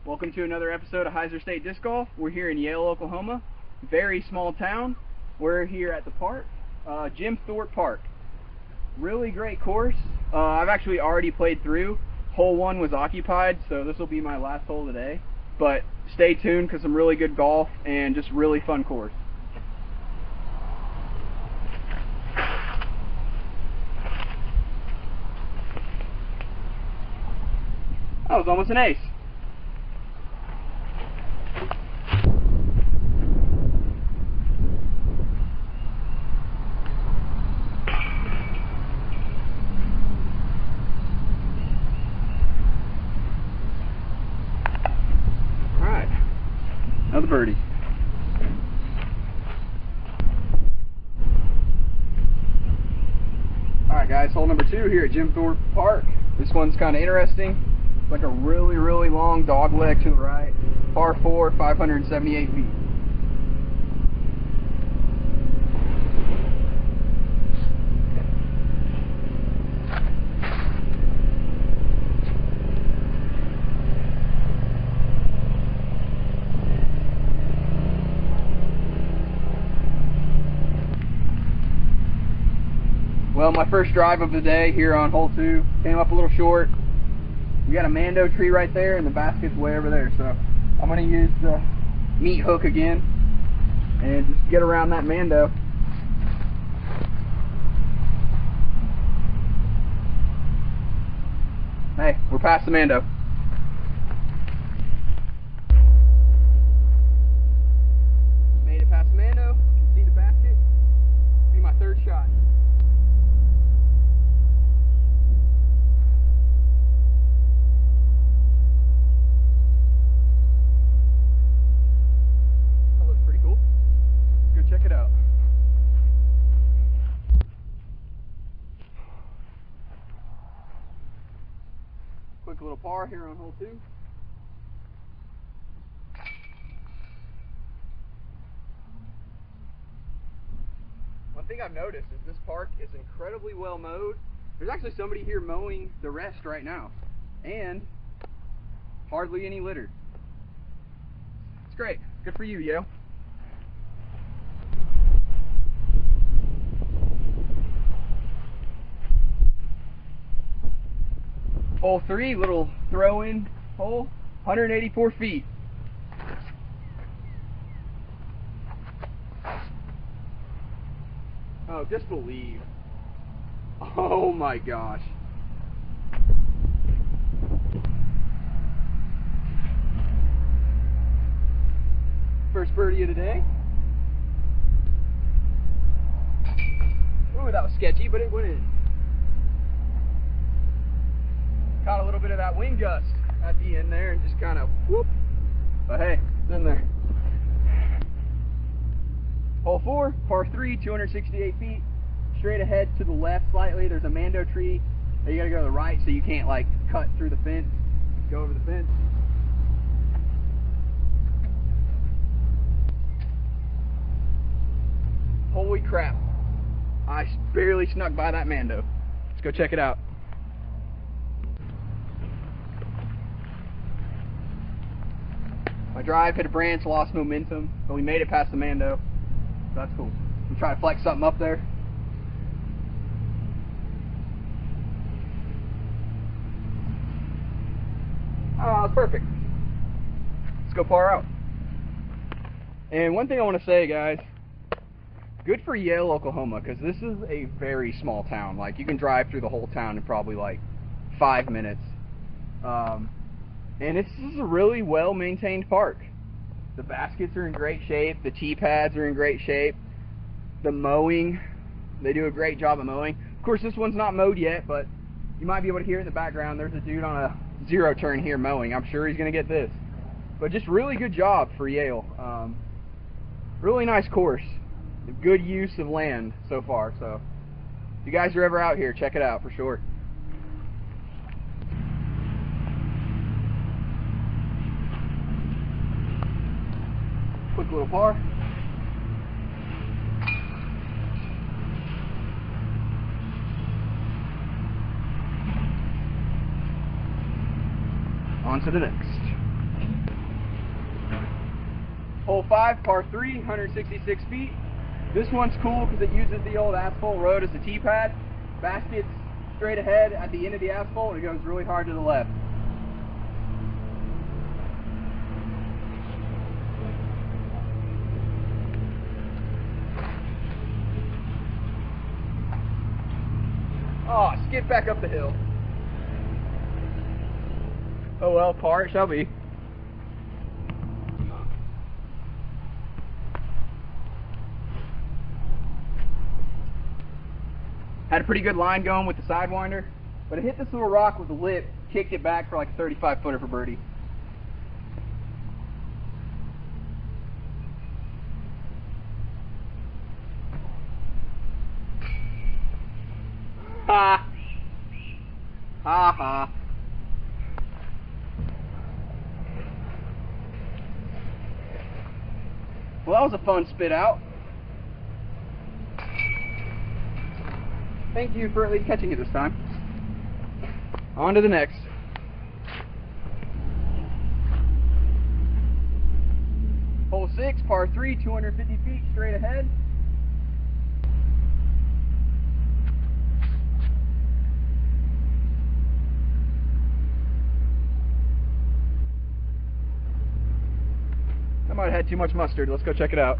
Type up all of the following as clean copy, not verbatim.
Welcome to another episode of Hyzer State Disc Golf. We're here in Yale, Oklahoma. Very small town. We're here at the park, Jim Thorpe Park. Really great course. I've actually already played through. Hole 1 was occupied, so this will be my last hole today. But stay tuned because some really good golf and just really fun course. That was almost an ace. Alright, another birdie. Alright guys, hole number 2 here at Jim Thorpe Park. This one's kind of interesting. Like a really long dog leg to the right, par 4, 578 feet. Well, my first drive of the day here on hole 2 came up a little short. We got a mando tree right there and the basket's way over there, so I'm going to use the meat hook again and just get around that mando. Hey, we're past the mando. Made it past the mando. You can see the basket. It'll be my third shot. Check it out. Quick little par here on hole 2. One thing I've noticed is this park is incredibly well mowed. There's actually somebody here mowing the rest right now. And hardly any litter. It's great. Good for you, Yale. Hole 3, little throw-in hole, 184 feet. Oh, just believe. Oh my gosh. First birdie of the day. Ooh, that was sketchy, but it went in. Caught a little bit of that wind gust at the end there and just kind of whoop. But hey, it's in there. Hole 4, par 3, 268 feet. Straight ahead to the left slightly. There's a mando tree. You gotta go to the right so you can't like cut through the fence. Go over the fence. Holy crap. I barely snuck by that mando. Let's go check it out. My drive hit a branch, lost momentum, but we made it past the mando. So that's cool. I'm trying to flex something up there. Oh, it's perfect. Let's go par out. And one thing I want to say, guys, good for Yale, Oklahoma, because this is a very small town. Like, you can drive through the whole town in probably like 5 minutes. And this is a really well-maintained park. The baskets are in great shape. The tee pads are in great shape. The mowing, they do a great job of mowing. Of course, this one's not mowed yet, but you might be able to hear in the background. There's a dude on a zero turn here mowing. I'm sure he's going to get this. But just really good job for Yale. Really nice course. Good use of land so far. So if you guys are ever out here, check it out for sure. Quick little par. On to the next. Hole 5, par 3, 166 feet. This one's cool because it uses the old asphalt road as a tee pad. Basket's straight ahead at the end of the asphalt, and it goes really hard to the left. Oh, skid back up the hill. Oh well, par it shall be. Had a pretty good line going with the Sidewinder, but I hit this little rock with the lip, kicked it back for like a 35 footer for birdie. Ha! Ha ha. Well, that was a fun spit out. Thank you for at least catching it this time. On to the next. Hole 6, par 3, 250 feet straight ahead. I might have had too much mustard. Let's go check it out.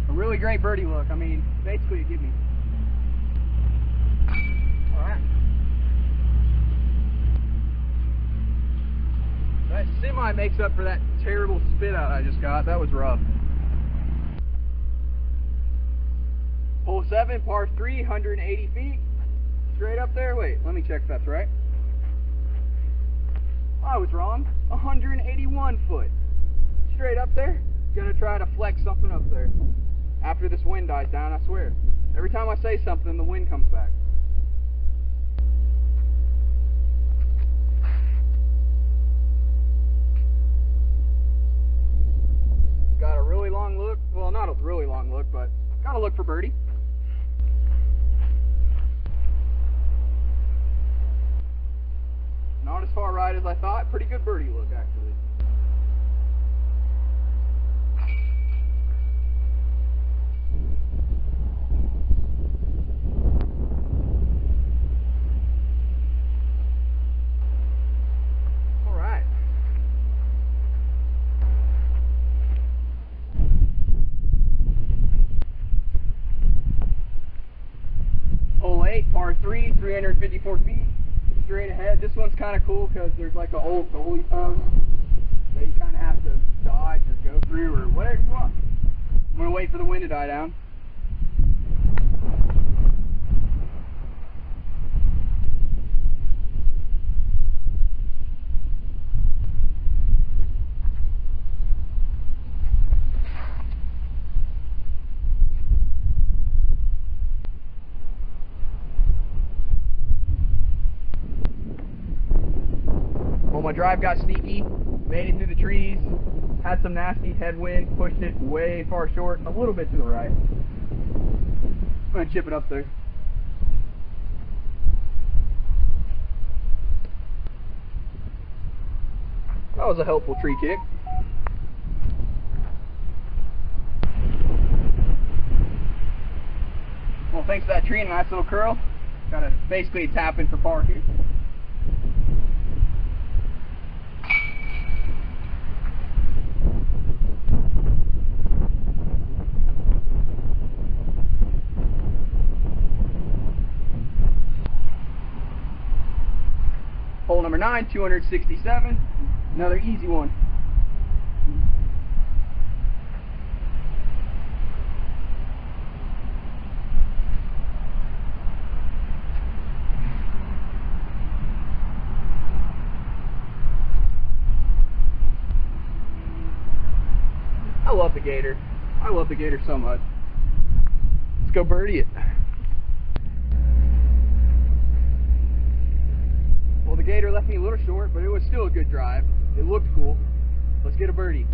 A really great birdie look. I mean, basically a gimme. Alright. That semi makes up for that terrible spit out I just got. That was rough. Hole 7, par 3, 180 feet. Straight up there. Wait, let me check if that's right. I was wrong. 181 foot. Straight up there. Gonna try to flex something up there. After this wind dies down, I swear. Every time I say something, the wind comes back. Got a really long look. Well, not a really long look, but gotta look for birdie. Not as far right as I thought. Pretty good birdie look, actually. All right. Hole 8, par 3, 354 feet. Straight ahead. This one's kind of cool because there's like an old goalie post that you kind of have to dodge or go through or whatever you want. I'm going to wait for the wind to die down. My drive got sneaky, made it through the trees, had some nasty headwind, pushed it way far short, a little bit to the right. I'm going to chip it up there. That was a helpful tree kick. Well, thanks to that tree and a nice little curl, got a basically a tap in for par here. Hole number 9, 267. Another easy one. I love the Gator. I love the Gator so much. Let's go birdie it. Well, the Gator left me a little short, but it was still a good drive. It looked cool. Let's get a birdie.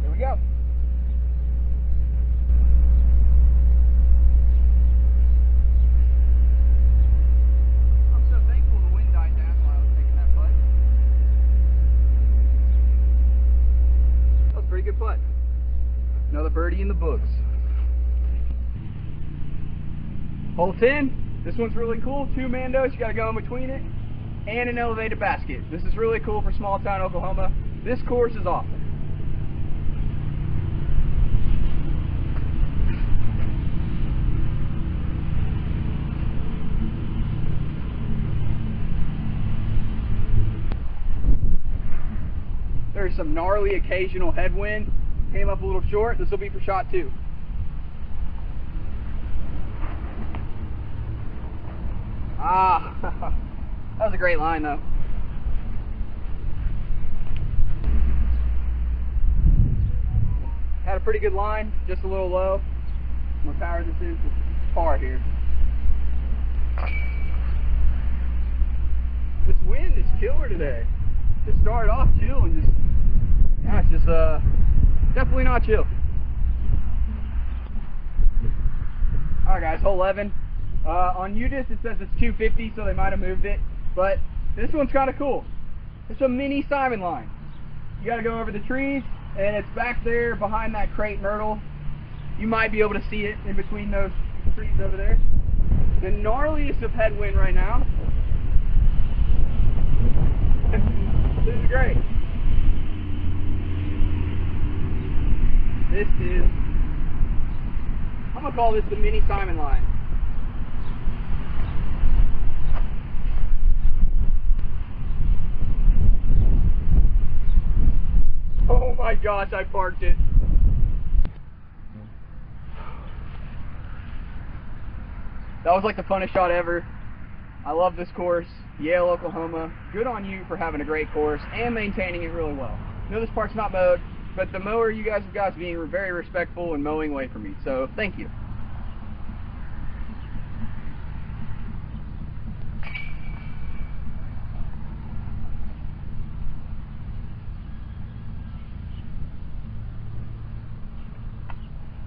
There we go. birdie in the books. Hole 10, this one's really cool. 2 mandos, you gotta go in between it, and an elevated basket. This is really cool for small town Oklahoma. This course is awesome. There's some gnarly occasional headwind. Came up a little short. This will be for shot 2. Ah, that was a great line though. Had a pretty good line, just a little low. I'm gonna power this in to par here. This wind is killer today. Just started off chill and just, yeah, it's just definitely not chill. Alright guys, hole 11. On UDisc it says it's 250, so they might have moved it, but this one's kind of cool. It's a mini Simon line. You got to go over the trees, and it's back there behind that crepe myrtle. You might be able to see it in between those trees over there. The gnarliest of headwind right now. This is great. This is, I'm going to call this the mini Simon line. Oh my gosh, I parked it. That was like the funnest shot ever. I love this course. Yale, Oklahoma. Good on you for having a great course and maintaining it really well. I know this part's not mowed, but the mower you guys have being very respectful and mowing away from me. So thank you.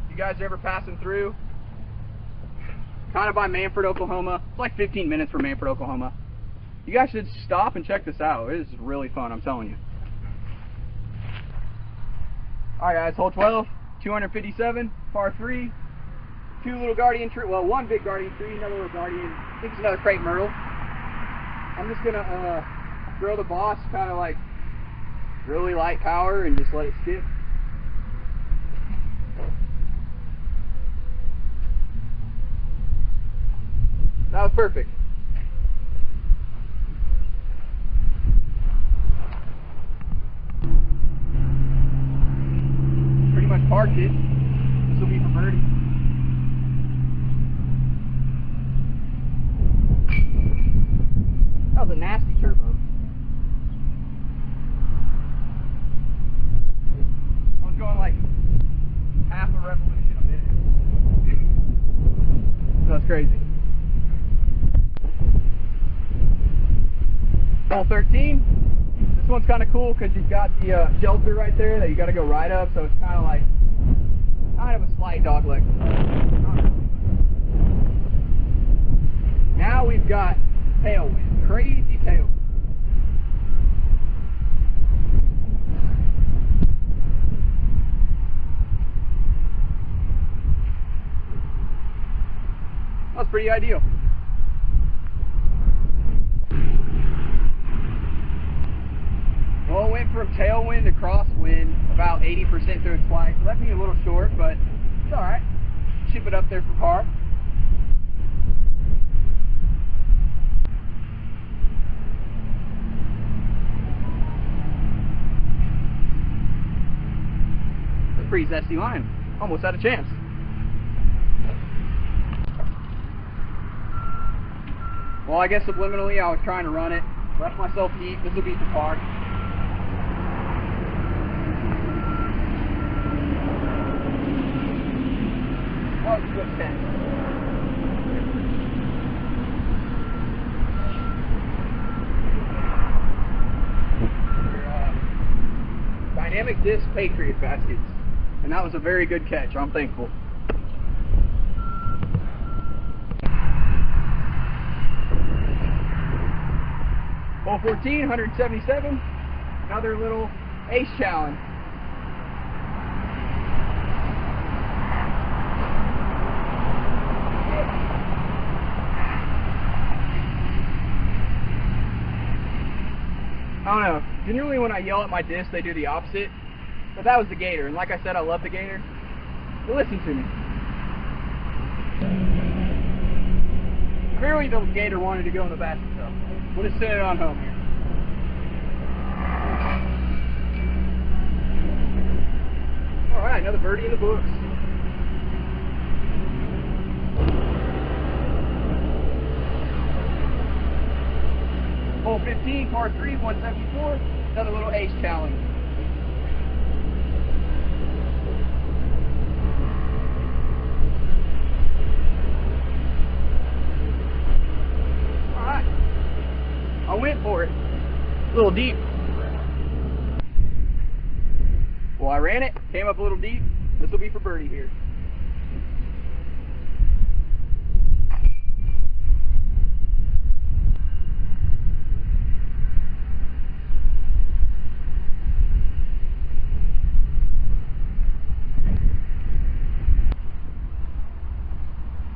You guys are ever passing through, kind of by Manford, Oklahoma. It's like 15 minutes from Manford, Oklahoma. You guys should stop and check this out. It is really fun, I'm telling you. Alright guys, hole 12, 257, par 3. 2 little guardian tree, well, 1 big guardian tree, another little guardian, I think it's another crepe myrtle. I'm just gonna throw the boss kind of like really light power and just let it skip. That was perfect. Pretty much parked it. This will be for birdie. That was a nasty turbo. I was going like half a revolution a minute. That's crazy. Hole 13, this one's kind of cool because you've got the shelter right there that you got to go right up, so it's kind of like a slight dogleg. Now we've got tailwind, crazy tailwind. That's pretty ideal. Well, it went from tailwind to crosswind about 80% through its flight. Left me a little short, but it's alright. Chip it up there for par. That's a pretty zesty line. Almost had a chance. Well, I guess subliminally I was trying to run it. Left myself deep. This will be for par. That was a good catch. Dynamic disc Patriot baskets, and that was a very good catch. I'm thankful. Hole 14, 177, another little ace challenge. don't know. Generally when I yell at my disc, they do the opposite. But that was the gator, and like I said, I love the gator. But listen to me. Clearly the gator wanted to go in the basket though. We'll just send it on home here. Alright, another birdie in the books. Hole 15, par 3, 174. Another little ace challenge. Alright. I went for it. A little deep. Well, I ran it, came up a little deep. This will be for birdie here.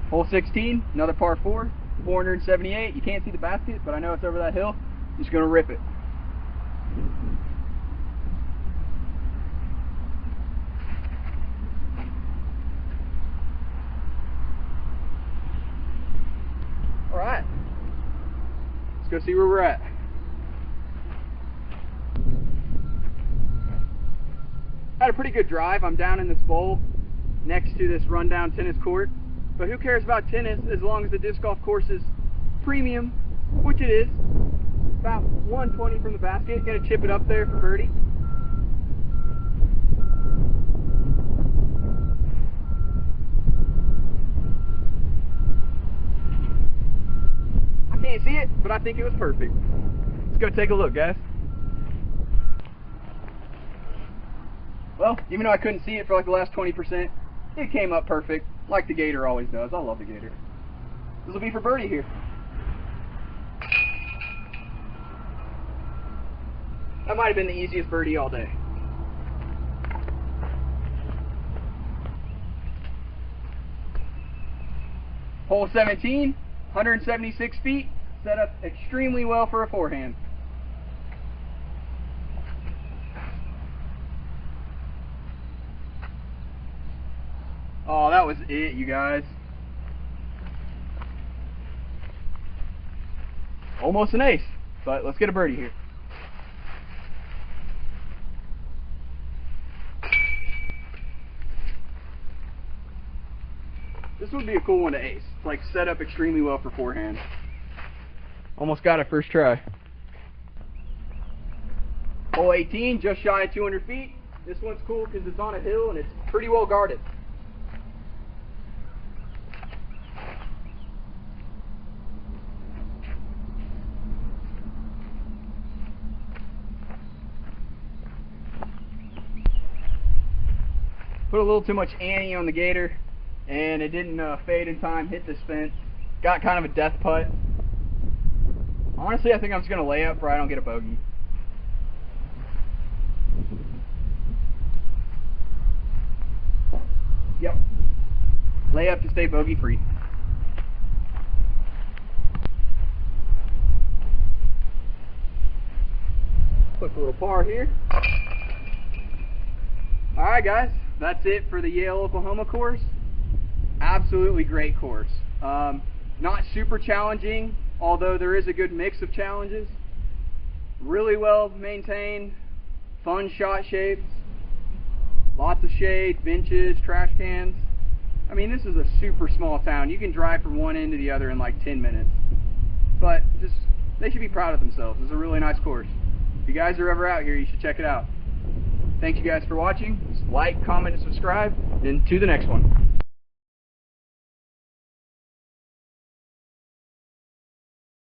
Hole 16, another par 4, 478. You can't see the basket, but I know it's over that hill. I'm just going to rip it. Alright, let's go see where we're at. Had a pretty good drive. I'm down in this bowl next to this rundown tennis court. But who cares about tennis as long as the disc golf course is premium, which it is. About 120 from the basket. Gonna chip it up there for birdie. I can't see it, but I think it was perfect. Let's go take a look, guys. Well, even though I couldn't see it for like the last 20%, it came up perfect. Like the gator always does. I love the gator. This will be for birdie here. That might have been the easiest birdie all day. Hole 17, 176 feet, set up extremely well for a forehand. Oh, that was it, you guys. Almost an ace, but let's get a birdie here. This would be a cool one to ace. It's like set up extremely well for forehand. Almost got it first try. Hole 18, just shy of 200 feet. This one's cool because it's on a hill and it's pretty well guarded. Put a little too much ante on the gator, and it didn't fade in time, hit this fence. Got kind of a death putt. Honestly, I think I'm just going to lay up for I don't get a bogey. Yep. Lay up to stay bogey free. Put a little par here. Alright guys, that's it for the Yale, Oklahoma course. Absolutely great course. Not super challenging, although there is a good mix of challenges. Really well maintained, fun shot shapes, lots of shade, benches, trash cans. I mean, this is a super small town. You can drive from one end to the other in like 10 minutes. But just, they should be proud of themselves. It's a really nice course. If you guys are ever out here, you should check it out. Thank you guys for watching. Like, comment, and subscribe, and to the next one.